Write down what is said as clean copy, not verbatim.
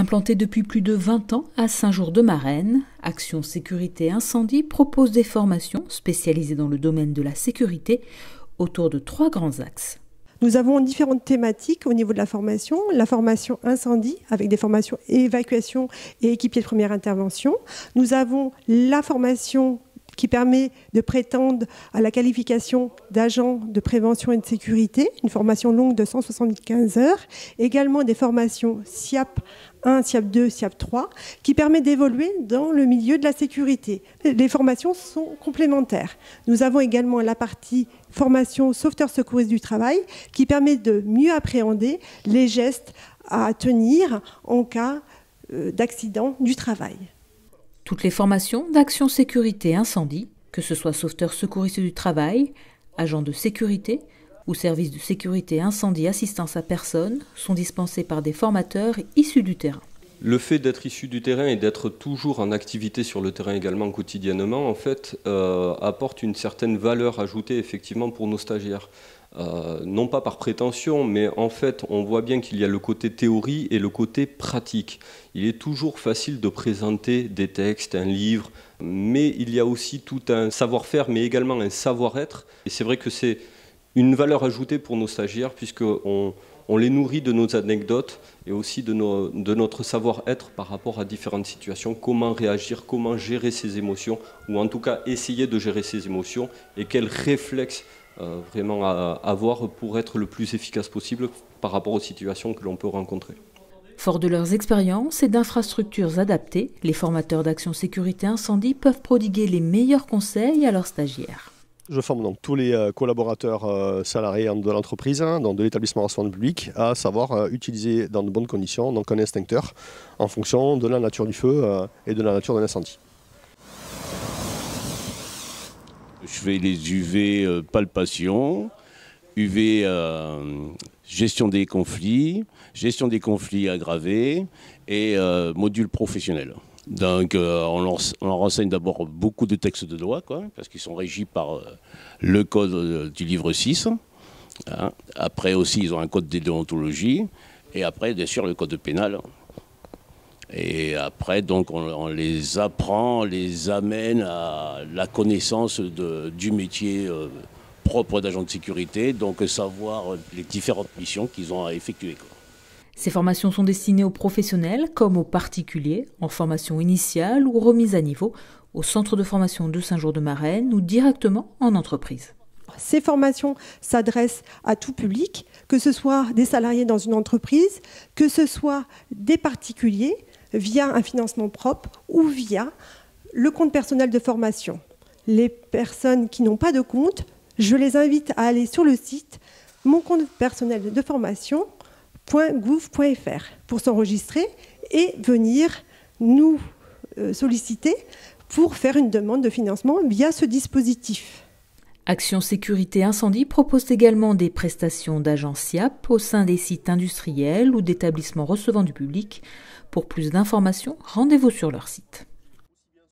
Implantée depuis plus de 20 ans à Saint-Jour-de-Marennes, Action Sécurité Incendie propose des formations spécialisées dans le domaine de la sécurité autour de 3 grands axes. Nous avons différentes thématiques au niveau de la formation incendie avec des formations évacuation et équipier de première intervention. Nous avon la formation qui permet de prétendre à la qualification d'agent de prévention et de sécurité, une formation longue de 175 heures. Également des formations SIAP 1, SIAP 2, SIAP 3, qui permet d'évoluer dans le milieu de la sécurité. Les formations sont complémentaires. Nous avons également la partie formation sauveteur secouriste du travail, qui permet de mieux appréhender les gestes à tenir en cas d'accident du travail. Toutes les formations d'Action Sécurité Incendie, que ce soit sauveteur secouriste du travail, agent de sécurité ou service de sécurité incendie assistance à personne, sont dispensées par des formateurs issus du terrain. Le fait d'être issu du terrain et d'être toujours en activité sur le terrain également quotidiennement, en fait, apporte une certaine valeur ajoutée effectivement pour nos stagiaires. Non pas par prétention, mais en fait, on voit bien qu'il y a le côté théorie et le côté pratique. Il est toujours facile de présenter des textes, un livre, mais il y a aussi tout un savoir-faire, mais également un savoir-être. Et c'est vrai que c'est une valeur ajoutée pour nos stagiaires, puisqu'on les nourrit de nos anecdotes et aussi de notre savoir-être par rapport à différentes situations. Comment réagir, comment gérer ses émotions, ou en tout cas essayer de gérer ses émotions, et quels réflexes vraiment à avoir pour être le plus efficace possible par rapport aux situations que l'on peut rencontrer. Fort de leurs expériences et d'infrastructures adaptées, les formateurs d'Action Sécurité Incendie peuvent prodiguer les meilleurs conseils à leurs stagiaires. Je forme donc tous les collaborateurs salariés de l'entreprise, donc de l'établissement recevant public, à savoir utiliser dans de bonnes conditions donc un extincteur en fonction de la nature du feu et de la nature de l'incendie. Je fais les UV palpation, UV gestion des conflits aggravés et module professionnel. Donc on leur renseigne d'abord beaucoup de textes de loi, parce qu'ils sont régis par le code du livre 6. Hein. Après aussi ils ont un code de déontologie et après bien sûr le code pénal. Et après, donc, on les apprend, on les amène à la connaissance du métier propre d'agent de sécurité, donc savoir les différentes missions qu'ils ont à effectuer. Ces formations sont destinées aux professionnels comme aux particuliers, en formation initiale ou remise à niveau, au centre de formation de Saint-Jour-de-Marennes ou directement en entreprise. Ces formations s'adressent à tout public, que ce soit des salariés dans une entreprise, que ce soit des particuliers, via un financement propre ou via le compte personnel de formation. Les personnes qui n'ont pas de compte, je les invite à aller sur le site mon compte personnel de formation.gouv.fr pour s'enregistrer et venir nous solliciter pour faire une demande de financement via ce dispositif. Action Sécurité Incendie propose également des prestations d'agents SIAP au sein des sites industriels ou d'établissements recevant du public. Pour plus d'informations, rendez-vous sur leur site.